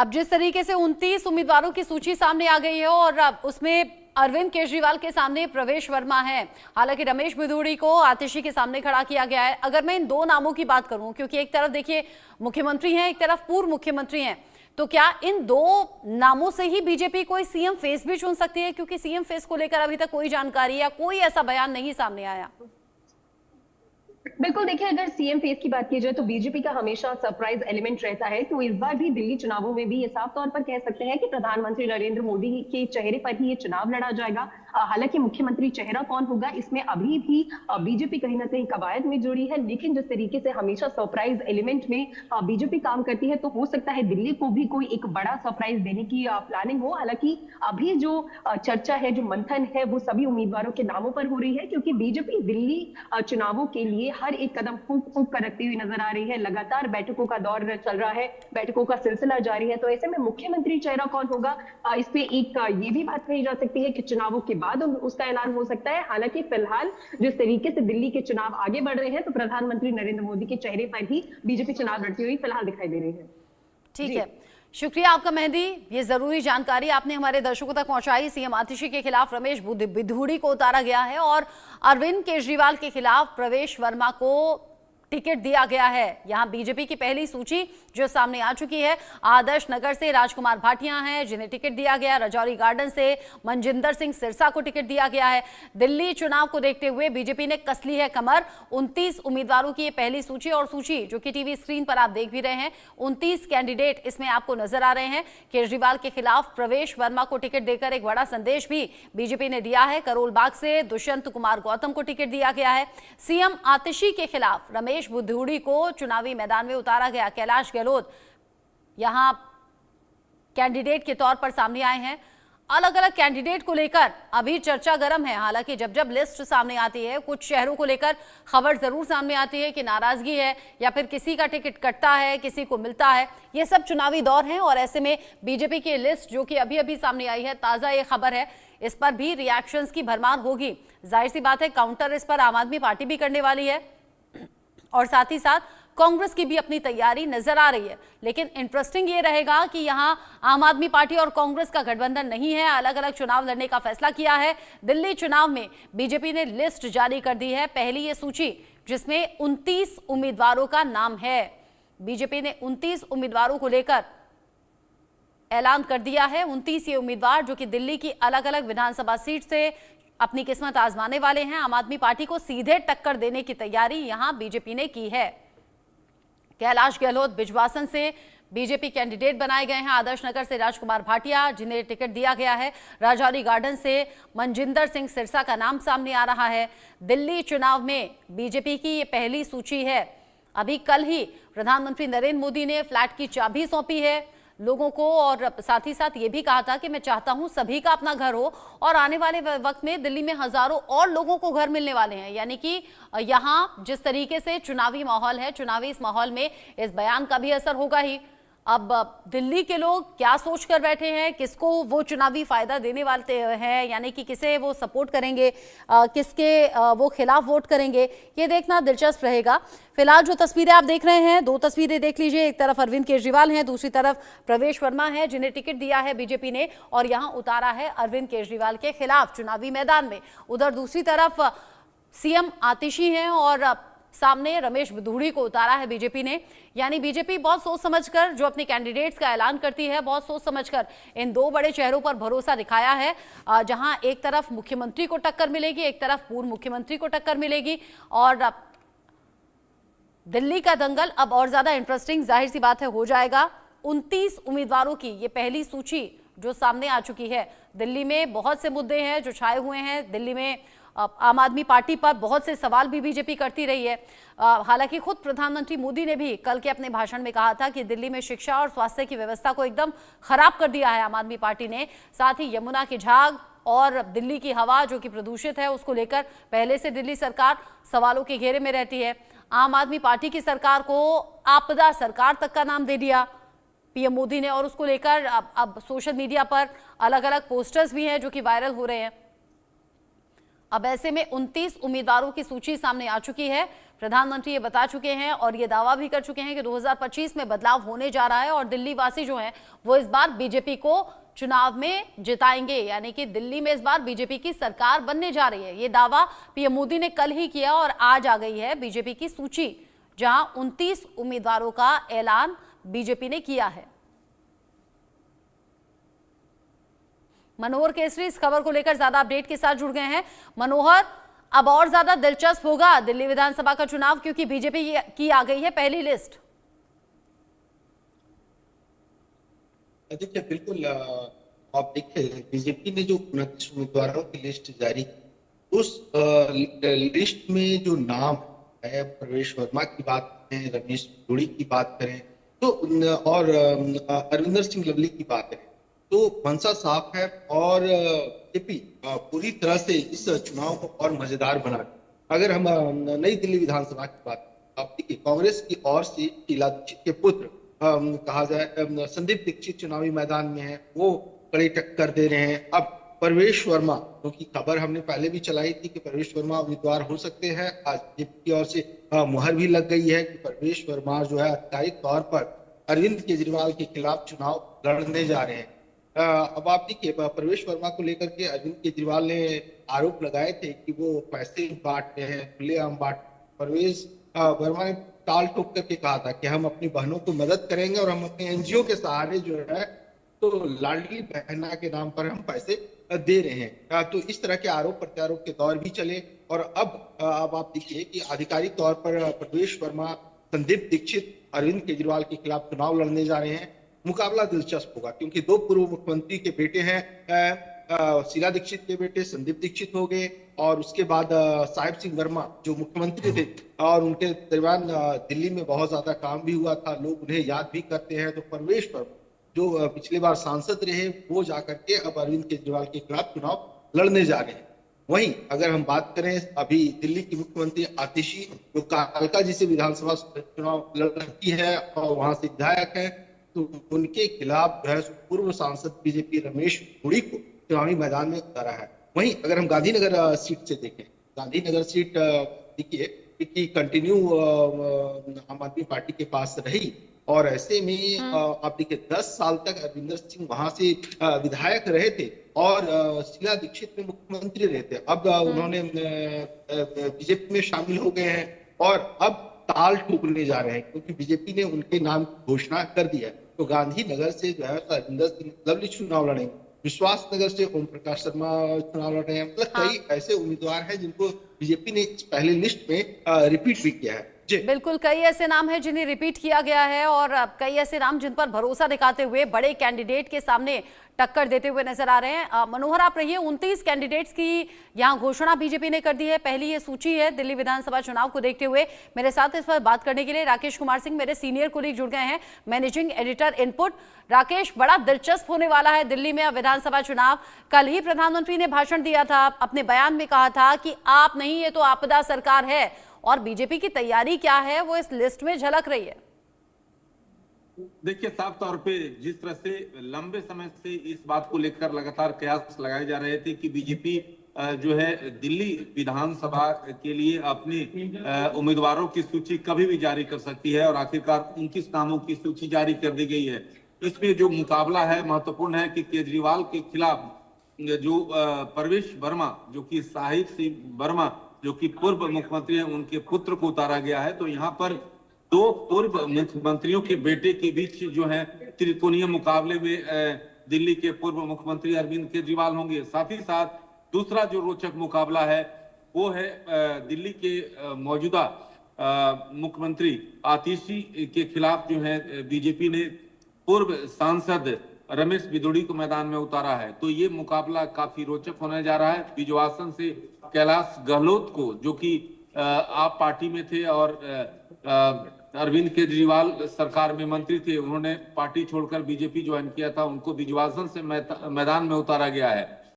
अब जिस तरीके से 29 उम्मीदवारों की सूची सामने आ गई है और अब उसमें अरविंद केजरीवाल के सामने प्रवेश वर्मा है, हालांकि रमेश बिधूड़ी को आतिशी के सामने खड़ा किया गया है। अगर मैं इन दो नामों की बात करूं, क्योंकि एक तरफ देखिए मुख्यमंत्री हैं, एक तरफ पूर्व मुख्यमंत्री हैं, तो क्या इन दो नामों से ही बीजेपी कोई सीएम फेस भी चुन सकती है? क्योंकि सीएम फेस को लेकर अभी तक कोई जानकारी या कोई ऐसा बयान नहीं सामने आया। बिल्कुल, देखिए अगर सीएम फेस की बात की जाए तो बीजेपी का हमेशा सरप्राइज एलिमेंट रहता है। तो इस बार भी दिल्ली चुनावों में भी ये साफ तौर पर कह सकते हैं कि प्रधानमंत्री नरेंद्र मोदी के चेहरे पर ही ये चुनाव लड़ा जाएगा। हालांकि मुख्यमंत्री चेहरा कौन होगा इसमें अभी भी बीजेपी कहीं ना कहीं कवायद में जुड़ी है, लेकिन जिस तरीके से हमेशा सरप्राइज एलिमेंट में बीजेपी काम करती है तो हो सकता है दिल्ली को भी कोई एक बड़ा सरप्राइज देने की प्लानिंग हो। हालांकि अभी जो चर्चा है, जो मंथन है, वो सभी उम्मीदवारों के नामों पर हो रही है, क्योंकि बीजेपी दिल्ली चुनावों के लिए हर एक कदम फूंक फूंक कर रखती हुई नजर आ रही है। लगातार बैठकों का दौर चल रहा है, बैठकों का सिलसिला जारी है। तो ऐसे में मुख्यमंत्री चेहरा कौन होगा, इस पे एक ये भी बात कही जा सकती है कि चुनावों के बाद उसका ऐलान हो सकता है। हालांकि फिलहाल जिस तरीके से दिल्ली के चुनाव आगे बढ़ रहे हैं तो प्रधानमंत्री नरेंद्र मोदी के चेहरे पर ही बीजेपी चुनाव लड़ती हुई फिलहाल दिखाई दे रही है। ठीक है, शुक्रिया आपका मेहंदी, ये जरूरी जानकारी आपने हमारे दर्शकों तक पहुंचाई। सीएम आतिशी के खिलाफ रमेश बिधूड़ी को उतारा गया है और अरविंद केजरीवाल के खिलाफ प्रवेश वर्मा को टिकट दिया गया है। यहां बीजेपी की पहली सूची जो सामने आ चुकी है, आदर्श नगर से राजकुमार भाटिया हैं जिन्हें टिकट दिया गया, रजौरी गार्डन से मनजिंदर सिंह सिरसा को टिकट दिया गया है। दिल्ली चुनाव को देखते हुए बीजेपी ने कस ली है कमर। 29 उम्मीदवारों की ये पहली सूची, और सूची जो कि टीवी स्क्रीन पर आप देख भी रहे हैं, 29 कैंडिडेट इसमें आपको नजर आ रहे हैं। केजरीवाल के खिलाफ प्रवेश वर्मा को टिकट देकर एक बड़ा संदेश भी बीजेपी ने दिया है। करोल बाग से दुष्यंत कुमार गौतम को टिकट दिया गया है। सीएम आतिशी के खिलाफ रमेश बिधूड़ी को चुनावी मैदान में उतारा गया। कैलाश गहलोत यहां कैंडिडेट के तौर पर सामने आए हैं। अलग अलग कैंडिडेट को लेकर अभी चर्चा गर्म है। हालांकि जब जब लिस्ट सामने आती है, कुछ शहरों को लेकर खबर जरूर सामने आती है कि नाराजगी है या फिर किसी का टिकट कटता है, किसी को मिलता है। ये सब चुनावी दौर है और ऐसे में बीजेपी की लिस्ट जो कि अभी अभी सामने आई है, ताजा ये खबर है, इस पर भी रिएक्शंस की भरमार होगी। जाहिर सी बात है काउंटर इस पर आम आदमी पार्टी भी करने वाली है और साथ ही साथ कांग्रेस की भी अपनी तैयारी नजर आ रही है। लेकिन इंटरेस्टिंग ये रहेगा कि यहां आम आदमी पार्टी और कांग्रेस का गठबंधन नहीं है, अलग अलग चुनाव लड़ने का फैसला किया है। दिल्ली चुनाव में बीजेपी ने लिस्ट जारी कर दी है, पहली ये सूची जिसमें 29 उम्मीदवारों का नाम है। बीजेपी ने 29 उम्मीदवारों को लेकर ऐलान कर दिया है। 29 ये उम्मीदवार जो कि दिल्ली की अलग अलग विधानसभा सीट से अपनी किस्मत आजमाने वाले हैं। आम आदमी पार्टी को सीधे टक्कर देने की तैयारी यहां बीजेपी ने की है। कैलाश गहलोत बिजवासन से बीजेपी कैंडिडेट बनाए गए हैं। आदर्श नगर से राजकुमार भाटिया जिन्हें टिकट दिया गया है। राजौरी गार्डन से मनजिंदर सिंह सिरसा का नाम सामने आ रहा है। दिल्ली चुनाव में बीजेपी की ये पहली सूची है। अभी कल ही प्रधानमंत्री नरेंद्र मोदी ने फ्लैट की चाबी सौंपी है लोगों को और साथ ही साथ ये भी कहा था कि मैं चाहता हूं सभी का अपना घर हो, और आने वाले वक्त में दिल्ली में हजारों और लोगों को घर मिलने वाले हैं। यानी कि यहां जिस तरीके से चुनावी माहौल है, चुनावी इस माहौल में इस बयान का भी असर होगा ही। अब दिल्ली के लोग क्या सोच कर बैठे हैं, किसको वो चुनावी फायदा देने वाले हैं, यानी कि किसे वो सपोर्ट करेंगे, किसके वो खिलाफ वोट करेंगे, ये देखना दिलचस्प रहेगा। फिलहाल जो तस्वीरें आप देख रहे हैं, दो तस्वीरें देख लीजिए। एक तरफ अरविंद केजरीवाल हैं, दूसरी तरफ प्रवेश वर्मा है जिन्हें टिकट दिया है बीजेपी ने और यहां उतारा है अरविंद केजरीवाल के खिलाफ चुनावी मैदान में। उधर दूसरी तरफ सीएम आतिशी हैं और सामने रमेश बिधूड़ी को उतारा है बीजेपी ने। यानी बीजेपी बहुत सोच समझकर जो अपने कैंडिडेट्स का ऐलान करती है, बहुत सोच समझकर इन दो बड़े चेहरों पर भरोसा दिखाया है। जहां एक तरफ मुख्यमंत्री को टक्कर मिलेगी, एक तरफ पूर्व मुख्यमंत्री को टक्कर मिलेगी और दिल्ली का दंगल अब और ज्यादा इंटरेस्टिंग जाहिर सी बात है हो जाएगा। 29 उम्मीदवारों की ये पहली सूची जो सामने आ चुकी है। दिल्ली में बहुत से मुद्दे हैं जो छाए हुए हैं। दिल्ली में आम आदमी पार्टी पर बहुत से सवाल भी बीजेपी करती रही है। हालांकि खुद प्रधानमंत्री मोदी ने भी कल के अपने भाषण में कहा था कि दिल्ली में शिक्षा और स्वास्थ्य की व्यवस्था को एकदम खराब कर दिया है आम आदमी पार्टी ने। साथ ही यमुना की झाग और दिल्ली की हवा जो कि प्रदूषित है, उसको लेकर पहले से दिल्ली सरकार सवालों के घेरे में रहती है। आम आदमी पार्टी की सरकार को आपदा सरकार तक का नाम दे दिया पीएम मोदी ने, और उसको लेकर अब सोशल मीडिया पर अलग अलग पोस्टर्स भी हैं जो कि वायरल हो रहे हैं। अब ऐसे में 29 उम्मीदवारों की सूची सामने आ चुकी है। प्रधानमंत्री ये बता चुके हैं और ये दावा भी कर चुके हैं कि 2025 में बदलाव होने जा रहा है और दिल्ली वासी जो हैं वो इस बार बीजेपी को चुनाव में जिताएंगे, यानी कि दिल्ली में इस बार बीजेपी की सरकार बनने जा रही है। ये दावा पीएम मोदी ने कल ही किया और आज आ गई है बीजेपी की सूची, जहां 29 उम्मीदवारों का ऐलान बीजेपी ने किया है। मनोहर केसरी इस खबर को लेकर ज्यादा अपडेट के साथ जुड़ गए हैं। मनोहर, अब और ज्यादा दिलचस्प होगा दिल्ली विधानसभा का चुनाव, क्योंकि बीजेपी की आ गई है पहली लिस्ट। देखिए, बिल्कुल आप देखिए, बीजेपी ने जो 29 उम्मीदवारों की लिस्ट जारी की, उस लिस्ट में जो नाम है, प्रवेश वर्मा की बात करें, रमेश धुड़ी की बात करें तो और अरविंदर सिंह लवली की बात करें तो मंशा साफ है और बीजेपी पूरी तरह से इस चुनाव को और मजेदार बना रही है। अगर हम नई दिल्ली विधानसभा की बात करें, आप देखिए, कांग्रेस की ओर से शीला दीक्षित के पुत्र कहा जाए संदीप दीक्षित चुनावी मैदान में है, वो कड़ी टक्कर दे रहे हैं। अब प्रवेश वर्मा, क्योंकि खबर हमने पहले भी चलाई थी कि प्रवेश वर्मा उम्मीदवार हो सकते हैं, आज बीजेपी की ओर से मुहर भी लग गई है कि प्रवेश वर्मा जो है आधिकारिक तौर पर अरविंद केजरीवाल के खिलाफ चुनाव लड़ने जा रहे हैं। अब आप देखिए, प्रवेश वर्मा को लेकर के अरविंद केजरीवाल ने आरोप लगाए थे कि वो पैसे बांट रहे हैं, खुलेआम बांट। प्रवेश वर्मा ने टाल ठोक करके कहा था कि हम अपनी बहनों को मदद करेंगे और हम अपने एनजीओ के सहारे जो है तो लाडली बहना के नाम पर हम पैसे दे रहे हैं। तो इस तरह के आरोप प्रत्यारोप के दौर भी चले और अब आप देखिए कि आधिकारिक तौर पर प्रवेश वर्मा, संदीप दीक्षित अरविंद केजरीवाल के खिलाफ चुनाव लड़ने जा रहे हैं। मुकाबला दिलचस्प होगा क्योंकि दो पूर्व मुख्यमंत्री के बेटे हैं, शीला दीक्षित के बेटे संदीप दीक्षित हो गए और उसके बाद साहिब सिंह वर्मा जो मुख्यमंत्री थे और उनके दरमियान दिल्ली में बहुत ज्यादा काम भी हुआ था, लोग उन्हें याद भी करते हैं। तो प्रवेश वर्मा जो पिछली बार सांसद रहे, वो जाकर के अब अरविंद केजरीवाल के खिलाफ चुनाव लड़ने जा रहे हैं। वहीं अगर हम बात करें अभी दिल्ली की मुख्यमंत्री आतिशी जो कालका जी से विधानसभा चुनाव लड़ती है और वहां से विधायक है, तो उनके खिलाफ जो है पूर्व सांसद बीजेपी रमेश धुड़ी को चुनावी मैदान में उतारा है। वहीं अगर हम गांधीनगर सीट से देखें, गांधीनगर सीट देखिए कि कंटिन्यू आम आदमी पार्टी के पास रही और ऐसे में आप देखिए 10 साल तक अरविंदर सिंह वहां से विधायक रहे थे और शीला दीक्षित में मुख्यमंत्री रहे थे। अब उन्होंने बीजेपी में शामिल हो गए हैं और अब ताल ठोकने जा रहे हैं क्योंकि बीजेपी ने उनके नाम की घोषणा कर दी है। तो गांधीनगर से जो है अरविंदर सिंह लवली चुनाव लड़ेंगे, विश्वास नगर से ओम प्रकाश शर्मा चुनाव लड़ रहे हैं। मतलब कई ऐसे उम्मीदवार हैं जिनको बीजेपी ने पहले लिस्ट में रिपीट भी किया है। बिल्कुल, कई ऐसे नाम हैं जिन्हें रिपीट किया गया है और कई ऐसे नाम जिन पर भरोसा दिखाते हुए बड़े कैंडिडेट के सामने टक्कर देते हुए नजर आ रहे हैं। मनोहर, आप रहिए, 29 कैंडिडेट्स की यहां घोषणा बीजेपी ने कर दी है। पहली ये सूची है दिल्ली विधानसभा चुनाव को देखते हुए। मेरे साथ इस पर बात करने के लिए राकेश कुमार सिंह, मेरे सीनियर कोलीग, जुड़ गए हैं, मैनेजिंग एडिटर इनपुट। राकेश, बड़ा दिलचस्प होने वाला है दिल्ली में अब विधानसभा चुनाव। कल ही प्रधानमंत्री ने भाषण दिया था, अपने बयान में कहा था कि आप नहीं, ये तो आपदा सरकार है, और बीजेपी की तैयारी क्या है वो इस लिस्ट में झलक रही है। देखिए, साफ तौर पे जिस तरह से लंबे समय से इस बात को लेकर लगातार कयास लगाए जा रहे थे कि बीजेपी जो है दिल्ली विधानसभा के लिए अपनी उम्मीदवारों की सूची कभी भी जारी कर सकती है और आखिरकार 29 नामों की सूची जारी कर दी गई है। इसमें जो मुकाबला है महत्वपूर्ण है कि केजरीवाल के खिलाफ जो प्रवेश वर्मा, जो कि साहिब सिंह वर्मा जो कि पूर्व मुख्यमंत्री हैं, उनके पुत्र को उतारा गया है। तो यहाँ पर दो पूर्व मुख्यमंत्रियों के बेटे के बीच जो है त्रिकोणीय मुकाबले में दिल्ली के पूर्व मुख्यमंत्री अरविंद केजरीवाल होंगे। साथ ही साथ दूसरा जो रोचक मुकाबला है वो है दिल्ली के मौजूदा मुख्यमंत्री आतिशी के खिलाफ जो है बीजेपी ने पूर्व सांसद रमेश बिधूड़ी को मैदान में उतारा है। तो ये मुकाबला काफी रोचक होने जा रहा है। बिजवासन से कैलाश गहलोत को, जो कि आप पार्टी में थे और अरविंद केजरीवाल सरकार में मंत्री थे, उन्होंने पार्टी छोड़कर बीजेपी ज्वाइन किया था, उनको बिजवासन से मैदान में उतारा गया है।